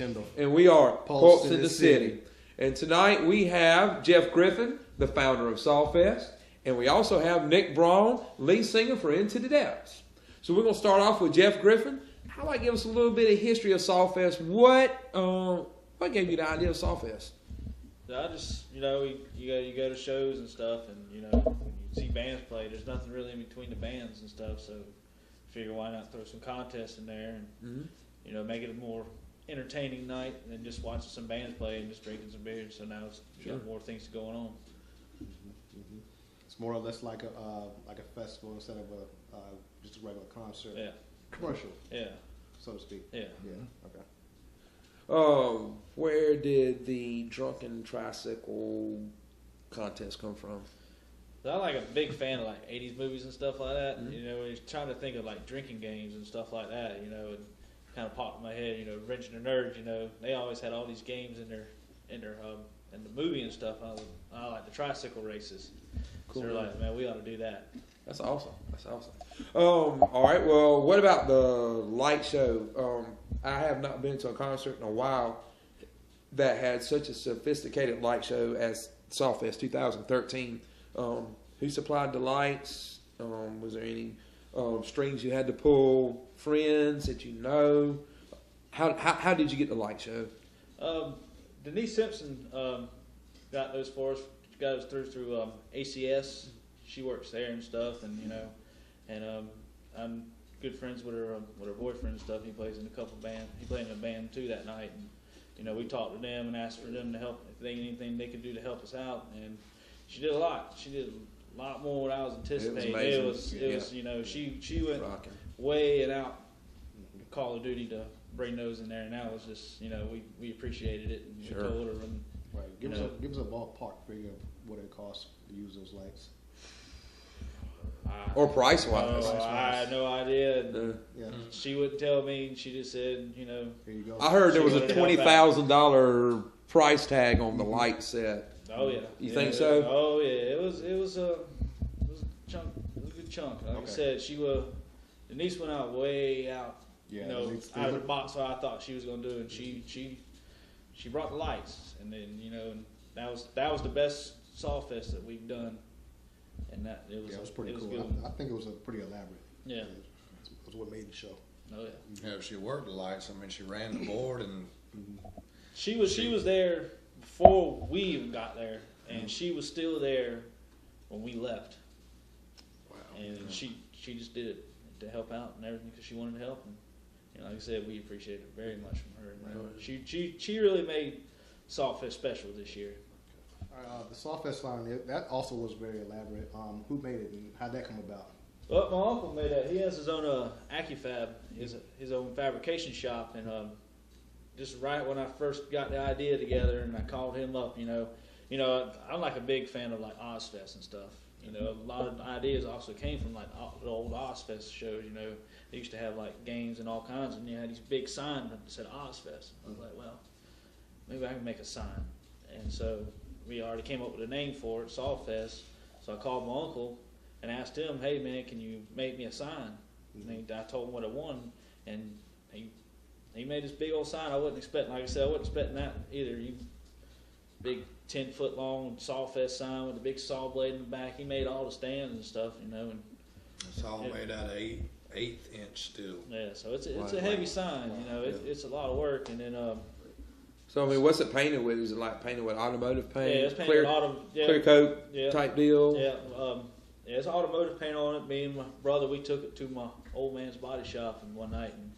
Kendall. And we are Pulse Pulse in the City. And tonight we have Jeff Griffin, the founder of SAWFEST. And we also have Nick Braun, lead singer for Into the Depths. So we're going to start off with Jeff Griffin. How about give us a little bit of history of SAWFEST? What gave you the idea of SAWFEST? I just, you go to shows and stuff, and, when you see bands play, there's nothing really in between the bands and stuff, so figure why not throw some contests in there and, make it a more entertaining night than just watching some bands play and just drinking some beer. So now it's got more things going on. It's more or less like a festival instead of just a regular concert. Yeah. Commercial. Yeah. So to speak. Yeah. Yeah. Okay. Where did the drunken tricycle contest come from? I'm like a big fan of like 80s movies and stuff like that. When you're trying to think of like drinking games and stuff like that, and kind of popped in my head. Wrench and the Nerds. They always had all these games in the movie and stuff. I like the tricycle races. Cool. So they're like, man, we ought to do that. That's awesome. All right. Well, what about the light show? I have not been to a concert in a while that had such a sophisticated light show as SAWFEST 2013. Who supplied the lights? Was there any strings you had to pull? Friends that you know? How did you get the light show? Denise Simpson got those for us. Got us through ACS. She works there and stuff, and I'm good friends with her boyfriend and stuff. He plays in a couple bands. He played in a band too that night, and we talked to them and asked for them to help if they anything they could do to help us out. And she did a lot. She did a lot more than I was anticipating. It was she went way and out Call of Duty to bring those in there, and that was just we appreciated it. And we told her and right. Give us a ballpark figure of what it costs to use those lights. Or price-wise. I had no idea. She wouldn't tell me. She just said, Here you go. I heard there was a $20,000 price tag on the light set. Oh yeah. You think so? Oh yeah. It was a chunk. It was a good chunk. Like I said, Denise went out way out. Out of the box what I thought she was going to do, and she brought the lights, and then and that was the best SAWFEST that we've done. And that it was pretty cool. Good. I think it was pretty elaborate. Yeah, it was what made the show. Oh yeah. Yeah, she worked the lights. I mean, she ran the board, and she was there before we even got there, and she was still there when we left. Wow. And she just did it to help out and everything because she wanted to help. And like I said, we appreciate it very much from her. She really made SAWFEST special this year. The SAWFEST line, that also was very elaborate. Who made it and how'd that come about? Well, my uncle made that. He has his own AccuFab, his own fabrication shop, and just right when I first got the idea together, and I called him up. I'm like a big fan of like OzFest and stuff. A lot of ideas also came from like the old OzFest shows. They used to have like games and all kinds, and you had these big signs that said OzFest. I was like, well, maybe I can make a sign, and so we already came up with a name for it, SAWFEST. So I called my uncle and asked him, hey man, can you make me a sign? And I told him what I wanted, and he made this big old sign. I wasn't expecting, like I said, I wasn't expecting that either. Big 10-foot long SAWFEST sign with a big saw blade in the back. He made all the stands and stuff, and it's all made out of 1/8" steel. Yeah, so it's a heavy sign. It's a lot of work, and then. So, I mean, what's it painted with? Is it like painted with automotive paint? Yeah, it's painted with clear coat type deal? Yeah, it's automotive paint on it. Me and my brother, we took it to my old man's body shop one night and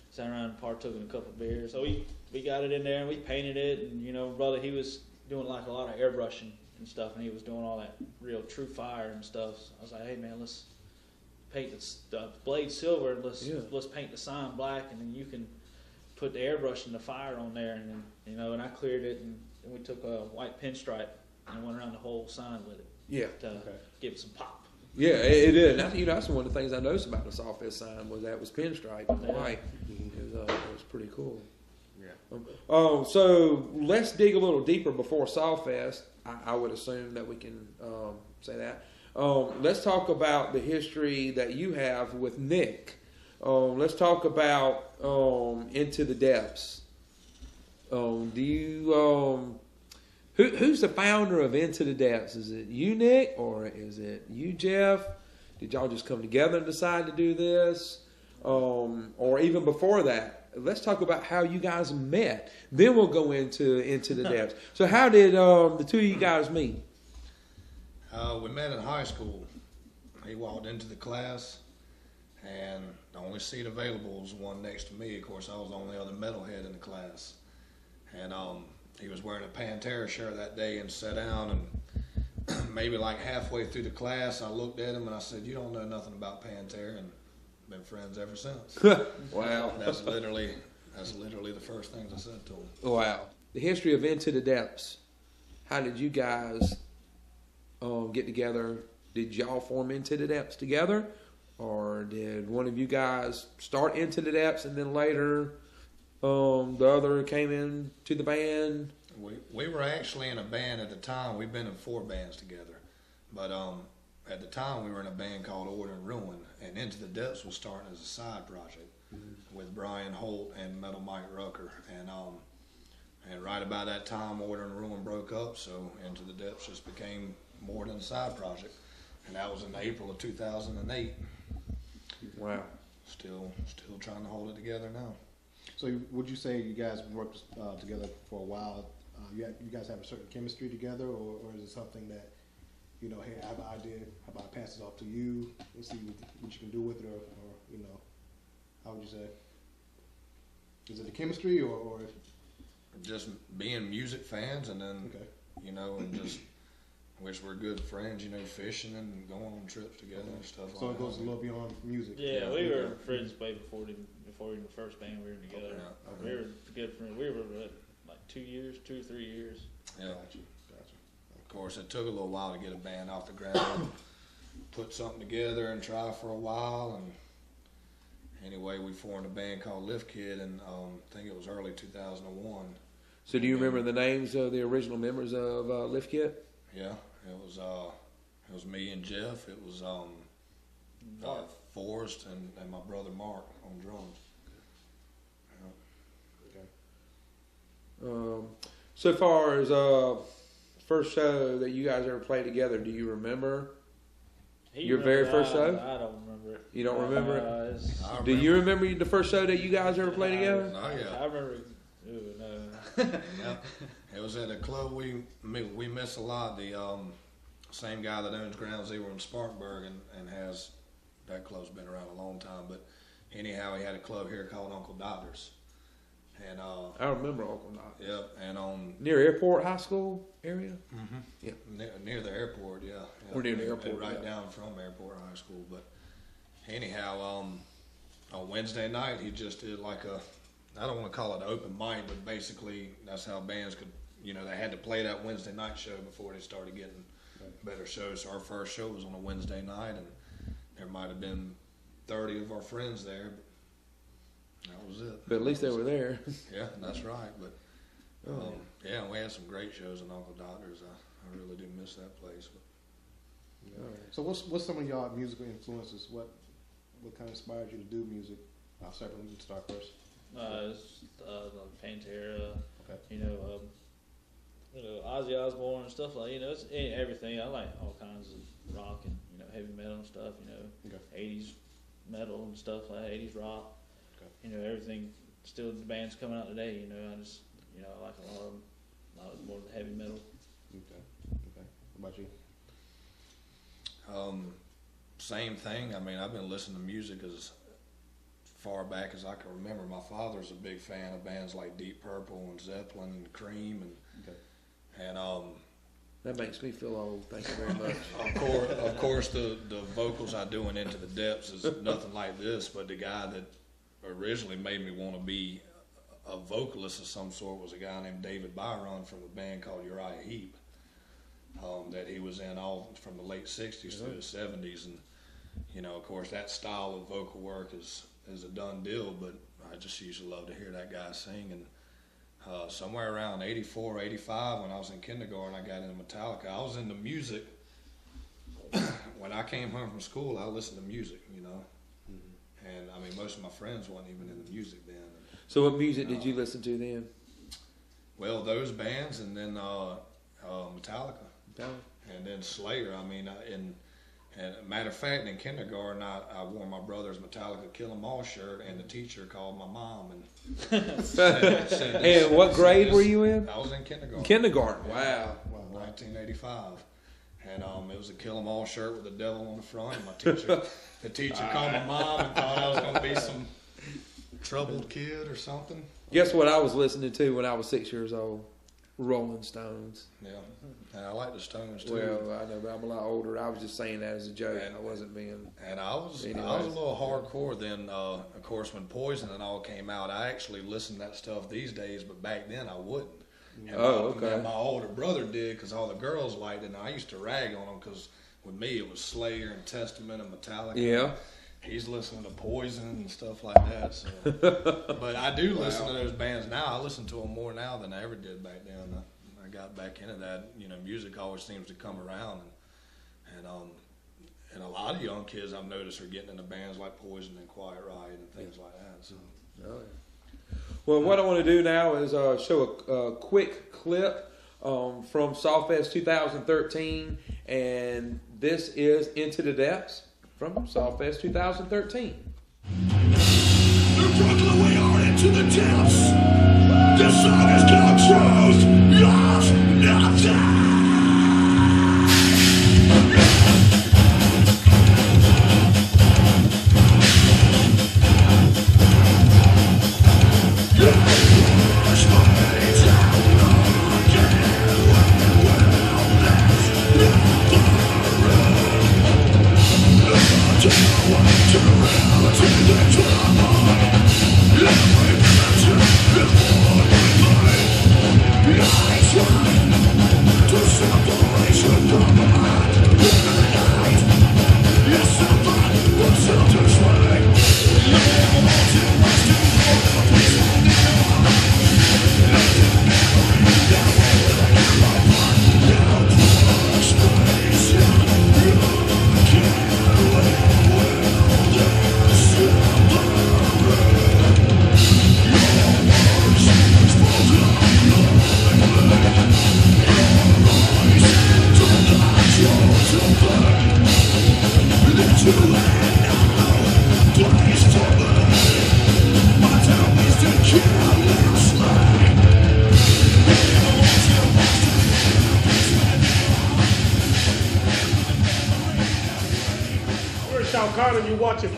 sat around and partook in a couple of beers. So we got it in there and we painted it. And, my brother, he was doing like a lot of airbrushing and stuff, and he was doing all that real true fire and stuff. So I was like, hey, man, let's paint the blade silver and let's paint the sign black, and then you can put the airbrush and the fire on there, and then, and I cleared it, and we took a white pinstripe and went around the whole sign with it. Yeah. To give it some pop. Yeah, it is. That's one of the things I noticed about the SAWFEST sign was that it was pinstripe and white. It was pretty cool. Yeah. So let's dig a little deeper before SAWFEST. I would assume that we can say that. Let's talk about the history that you have with Nick. Let's talk about Into the Depths. Do you who's the founder of Into the Depths? Is it you, Nick, or is it you, Jeff? Did y'all just come together and decide to do this? Or even before that, let's talk about how you guys met. Then we'll go into the Depths. So how did the two of you guys meet? We met in high school. He walked into the class, and the only seat available was one next to me. Of course, I was the only other metalhead in the class. And he was wearing a Pantera shirt that day and sat down, and maybe like halfway through the class, I looked at him and I said, "You don't know nothing about Pantera," and been friends ever since. Wow. That's literally the first things I said to him. Wow. The history of Into the Depths. How did you guys get together? Did y'all form Into the Depths together? Or did one of you guys start Into the Depths and then later the other came in to the band? We were actually in a band at the time. We've been in 4 bands together. But at the time we were in a band called Order and Ruin, and Into the Depths was starting as a side project with Brian Holt and Metal Mike Rucker. And right about that time Order and Ruin broke up, so Into the Depths just became more than a side project. And that was in April of 2008. Wow. Still trying to hold it together now. So would you say you guys worked together for a while? You guys have a certain chemistry together, or is it something that, you know, hey, I have an idea, how about I pass it off to you and see what you can do with it, or you know, how would you say? Is it the chemistry, or just being music fans, and then okay. you know, and just wish we're good friends, you know, fishing and going on trips together and stuff So like it goes that. a little beyond music. Yeah, we were friends way before even the first band we were together. Okay. We were good friends. We were like 2 years, 2 or 3 years. Yeah. Gotcha. Of course, it took a little while to get a band off the ground, put something together and try for a while. And anyway, we formed a band called Lift Kid, and I think it was early 2001. So do you remember the names of the original members of Lift Kit? Yeah, it was me and Jeff. It was Forrest and my brother Mark on drums. So far as first show that you guys ever played together, do you remember? Your very first show? I don't remember it. You don't remember it? I Do you remember the first show that you guys ever played together? Oh yeah. I remember. Ooh, no. Yeah. It was at a club we miss a lot. The same guy that owns Ground Zero in Spartanburg and has that club's been around a long time. But anyhow, he had a club here called Uncle Doctor's, and I remember Uncle Knox. yep, and on Near Airport High School area? Yep. near the airport, yeah. Or near the airport, right yeah. down from Airport High School. But anyhow, on Wednesday night he just did like a, I don't want to call it an open mic, but basically that's how bands could, you know, they had to play that Wednesday night show before they started getting better shows. So our first show was on a Wednesday night, and there might have been 30 of our friends there, but that was it. But at least they were there. Yeah, that's right. But yeah, we had some great shows in Uncle Doctor's. I really do miss that place. But So what's some of y'all musical influences? What kind of inspired you to do music? Several, we can start first. It's like Pantera. Okay. You know, Ozzy Osbourne and stuff like, you know, it's everything. I like all kinds of rock and, you know, heavy metal and stuff. You know, Okay. 80s metal and stuff like that, 80s rock. Okay. You know, everything. Still, the bands coming out today. You know, I just, you know, I like a lot of them. A lot more heavy metal. Okay. What about you? Same thing. I mean, I've been listening to music as far back as I can remember. My father's a big fan of bands like Deep Purple and Zeppelin and Cream, and That makes me feel old. Thank you very much. of course, the vocals I do in Into the Depths is nothing like this. But the guy that originally made me want to be a vocalist of some sort was a guy named David Byron from a band called Uriah Heep, that he was in all from the late '60s through the '70s, and you know, of course, that style of vocal work is a done deal. But I just used to love to hear that guy sing. And somewhere around 84, 85, when I was in kindergarten, I got into Metallica. I was into music. When I came home from school, I listened to music, you know. And I mean, most of my friends weren't even into music then. So what music did you listen to then? Well, those bands, and then Metallica, and then Slayer. I mean, and matter of fact, in kindergarten, I wore my brother's Metallica Kill 'Em All shirt, and the teacher called my mom and said this, And what grade were you in? I was in kindergarten. Kindergarten. Wow. 1985. And it was a Kill 'Em All shirt with the devil on the front. And the teacher called my mom and thought I was going to be some troubled kid or something. Guess what I was listening to when I was 6 years old? Rolling Stones. Yeah, and I like the Stones too. Well, I know, but I'm a lot older. I was just saying that as a joke. I wasn't being. And I was a little hardcore then. Of course, when Poison and all came out, I actually listened to that stuff these days, but back then I wouldn't. And my older brother did because all the girls liked it, and I used to rag on them because with me it was Slayer and Testament and Metallica. Yeah. He's listening to Poison and stuff like that. So. But I do listen to those bands now. I listen to them more now than I ever did back then. I got back into that. You know, music always seems to come around, and a lot of young kids I've noticed are getting into bands like Poison and Quiet Riot and things like that. So. Oh, yeah. Well, what I want to do now is show a quick clip from SAWFEST 2013, and this is Into the Depths from SAWFEST 2013. Brooklyn, we are into the depths. This song is called Truth, Love, Nothing.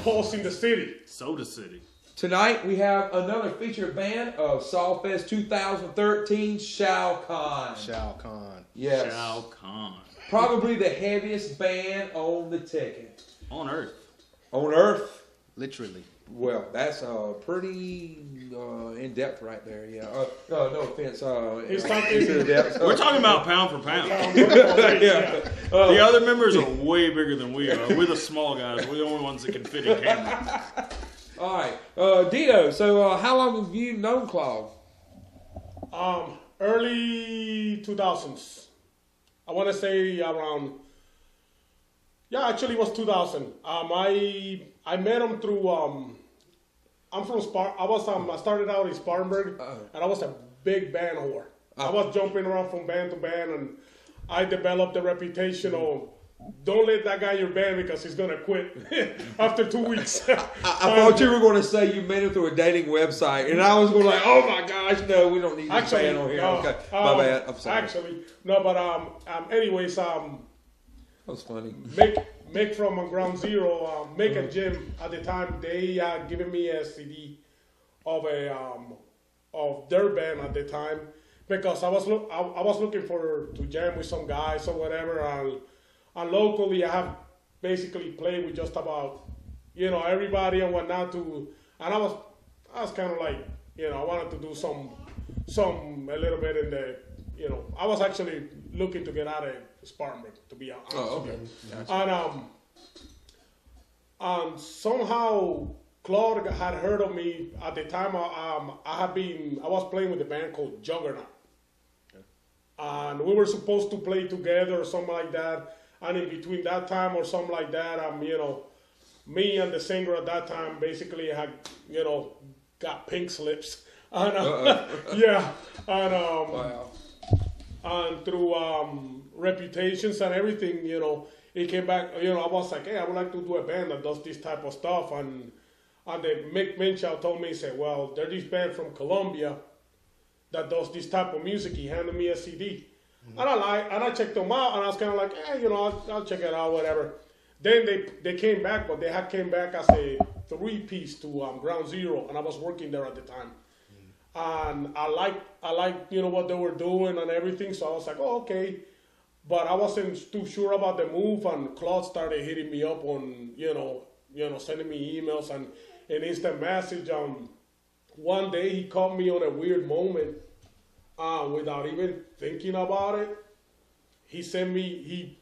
Pulsing the city. Soda City. Tonight we have another featured band of SAWFEST 2013, Shao Kahn. Shao Kahn. Yes. Shao Kahn. Probably the heaviest band on the ticket. On Earth. On Earth. Literally. Well, that's pretty in depth right there. Yeah. No offense. He's talking into the depths. We're talking about pound for pound. Yeah. The other members are way bigger than we are. We're the small guys. We're the only ones that can fit in camera. All right, Dito. So, how long have you known Claude? Early 2000s. I want to say around. Yeah, actually, it was 2000. I met him through. I'm from I started out in Spartanburg, and I was a big band whore. I was jumping around from band to band, and I developed a reputation of don't let that guy in your band because he's gonna quit after 2 weeks. I thought you were going to say you met him through a dating website, and I was going like, oh my gosh, no, we don't need this band on here. No, okay, my bad. I'm sorry. Actually, no, but anyways, that was funny. Mick from Ground Zero, Mick and Jim at the time, they given me a CD of their band at the time because I was looking to jam with some guys or whatever, and locally I have basically played with just about everybody and whatnot and I was kind of like I wanted to do some a little bit in the I was actually looking to get out of Spartanburg, to be honest. Oh, okay. Gotcha. And somehow Claude had heard of me at the time. I was playing with a band called Juggernaut, and we were supposed to play together or something like that. And in between that time or something like that, me and the singer at that time basically had got pink slips. And, yeah, and Wow. and through reputations and everything, you know, it came back. You know, I was like, hey, I would like to do a band that does this type of stuff. And the Mick Minchow told me, he said, well, there's this band from Colombia that does this type of music. He handed me a CD. And I checked them out, and I was kind of like, you know, I'll check it out, whatever. Then they came back, but they had came back as a 3-piece to Ground Zero, and I was working there at the time. And I liked, you know, what they were doing and everything, so I was like, oh, okay. But I wasn't too sure about the move, and Claude started hitting me up on, you know, sending me emails and an instant message. One day he caught me on a weird moment. Without even thinking about it, he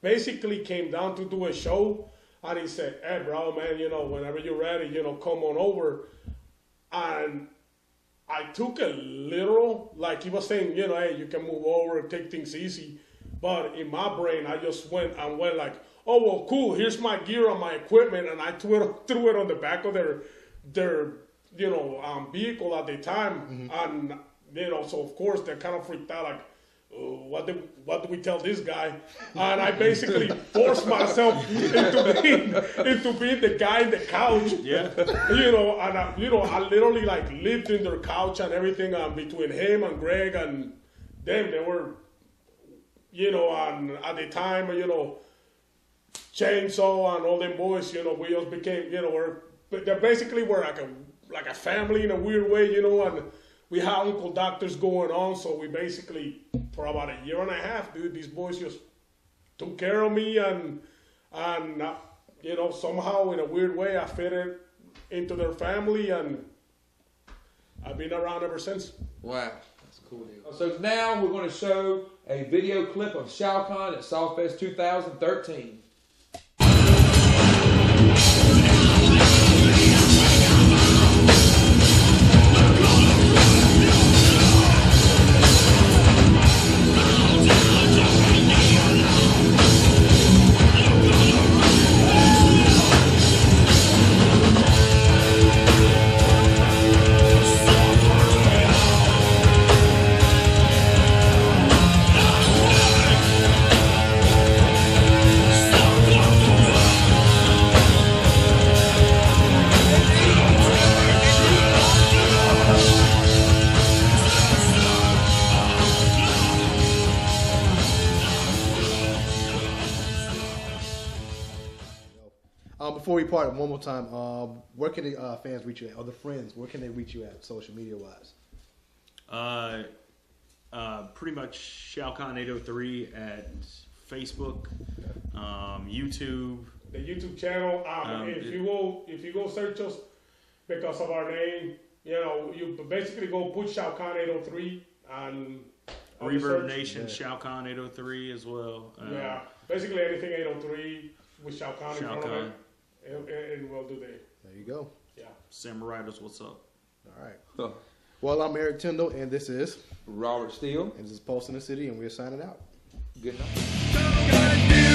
basically came down to do a show, and he said, hey bro, man, you know, whenever you're ready, you know, come on over. And I took a literal, like he was saying, you know, hey, you can move over and take things easy. But in my brain, I just went like, oh, well, cool, here's my gear and my equipment, and I threw it on the back of their you know, vehicle at the time. And you know, so of course they kind of freaked out, like, what do we tell this guy? And I basically forced myself into being the guy in the couch. Yeah. You know, and I literally like lived in their couch and everything. Between him and Greg and them, they were, you know, and at the time, you know, Chainsaw and all them boys, you know, we just became, you know, they basically were like a family in a weird way, you know, and we had Uncle Doctors going on, so we basically, for about a year and a half, dude, these boys just took care of me, and you know, somehow in a weird way, I fitted into their family, and I've been around ever since. Wow, that's a cool deal. So now we're going to show a video clip of Shao Kahn at SAWFEST 2013. Before we part, one more time, where can the fans reach you at, or the friends, where can they reach you at, social media wise? Pretty much Shao Kahn 803 at Facebook, YouTube. The YouTube channel. If you go search us because of our name, you know, you basically go put Shao Kahn 803 and Reverb Nation, Shao Kahn 803 as well. Yeah, basically anything 803 with Shao Kahn in front of it. And we'll do that. There you go. Yeah. Samurai-Riders, what's up? All right. Huh. Well, I'm Eric Tyndall, and this is Robert Steele. And this is Pulse in the City, and we're signing out. Good night.